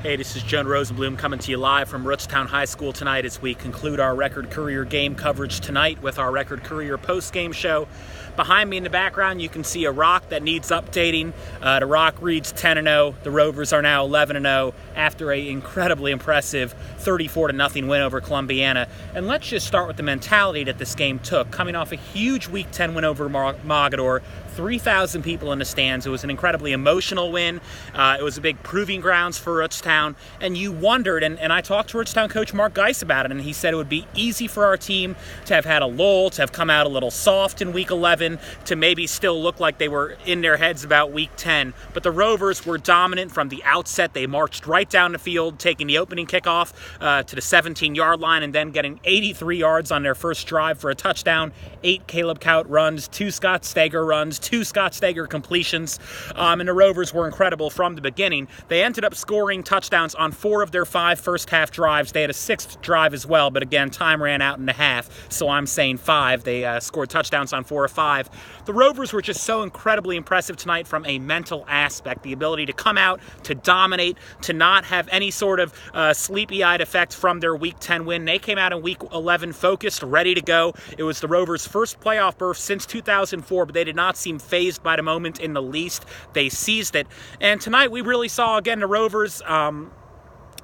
Hey, this is Jonah Rosenblum coming to you live from Rootstown High School tonight as we conclude our Record-Courier game coverage tonight with our Record-Courier post-game show. Behind me in the background, you can see a rock that needs updating. The rock reads 10-0. The Rovers are now 11-0 after an incredibly impressive 34-0 win over Columbiana. And let's just start with the mentality that this game took. Coming off a huge Week 10 win over Mogador, 3,000 people in the stands. It was an incredibly emotional win. It was a big proving grounds for Rootstown. And you wondered, and I talked to Rootstown coach Mark Geis about it, and he said it would be easy for our team to have had a lull, to have come out a little soft in Week 11, to maybe still look like they were in their heads about Week 10. But the Rovers were dominant from the outset. They marched right down the field, taking the opening kickoff to the 17-yard line and then getting 83 yards on their first drive for a touchdown, 8 Caleb Kaut runs, 2 Scott Steger runs, 2 Scott Steger completions, and the Rovers were incredible from the beginning. They ended up scoring touchdowns on 4 of their 5 first-half drives. They had a 6th drive as well, but again, time ran out in the half, so I'm saying 5. They scored touchdowns on 4 of 5. The Rovers were just so incredibly impressive tonight from a mental aspect, the ability to come out, to dominate, to not have any sort of sleepy-eyed effect from their Week 10 win. They came out in Week 11 focused, ready to go. It was the Rovers' first playoff berth since 2004, but they did not seem fazed by the moment in the least. They seized it. And tonight we really saw, again, the Rovers.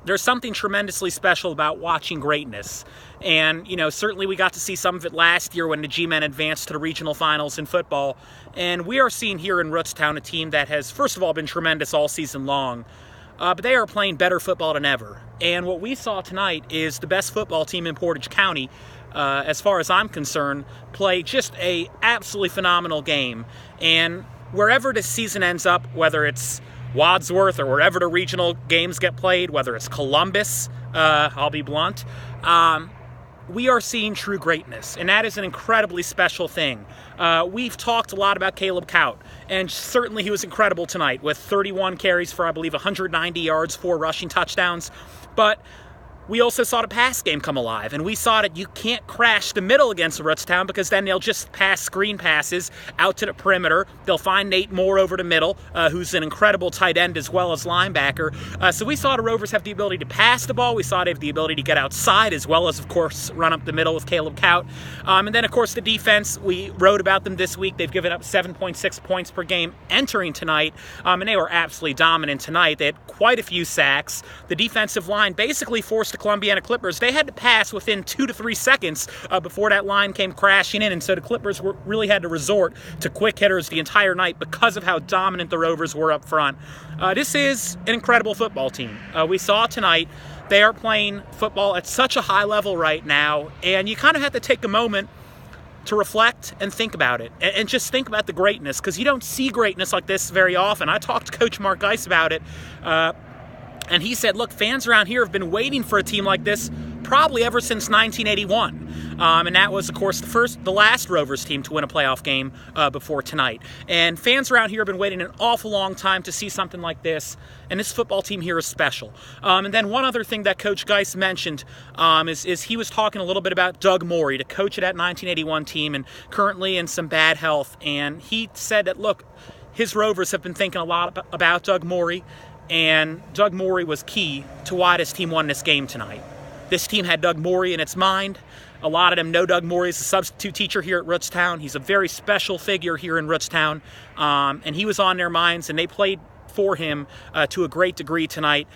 There's something tremendously special about watching greatness. And, certainly we got to see some of it last year when the G-Men advanced to the regional finals in football. And we are seeing here in Rootstown a team that has, first of all, been tremendous all season long. But they are playing better football than ever. And what we saw tonight is the best football team in Portage County, as far as I'm concerned, play just a absolutely phenomenal game. And wherever this season ends up, whether it's Wadsworth or wherever the regional games get played, whether it's Columbus, I'll be blunt, we are seeing true greatness, and that is an incredibly special thing. We've talked a lot about Caleb Kaut, and certainly he was incredible tonight with 31 carries for, I believe, 190 yards, 4 rushing touchdowns, but we also saw the pass game come alive, and we saw that you can't crash the middle against Rootstown because then they'll just pass screen passes out to the perimeter. They'll find Nate Moore over the middle, who's an incredible tight end as well as linebacker. So we saw the Rovers have the ability to pass the ball. We saw they have the ability to get outside as well as, of course, run up the middle with Caleb Kaut. And then, of course, the defense, we wrote about them this week. They've given up 7.6 points per game entering tonight, and they were absolutely dominant tonight. They had quite a few sacks. The defensive line basically forced the Columbiana Clippers. They had to pass within 2 to 3 seconds before that line came crashing in, and so the Clippers really had to resort to quick hitters the entire night because of how dominant the Rovers were up front. This is an incredible football team. We saw tonight they are playing football at such a high level right now, and you kind of have to take a moment to reflect and think about it, and just think about the greatness, because you don't see greatness like this very often. I talked to Coach Mark Geis about it, and he said, look, fans around here have been waiting for a team like this probably ever since 1981. And that was, of course, the last Rovers team to win a playoff game before tonight. And fans around here have been waiting an awful long time to see something like this. And this football team here is special. And then one other thing that Coach Geis mentioned is he was talking a little bit about Doug Morey, the coach of that 1981 team, and currently in some bad health. And he said that, look, his Rovers have been thinking a lot about Doug Morey. And Doug Morey was key to why this team won this game tonight. This team had Doug Morey in its mind. A lot of them know Doug Morey as a substitute teacher here at Rootstown. He's a very special figure here in Rootstown, and he was on their minds, and they played for him to a great degree tonight.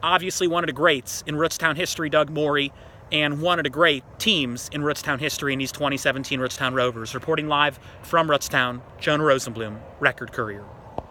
Obviously one of the greats in Rootstown history, Doug Morey, and one of the great teams in Rootstown history in these 2017 Rootstown Rovers. Reporting live from Rootstown, Jonah Rosenblum, Record-Courier.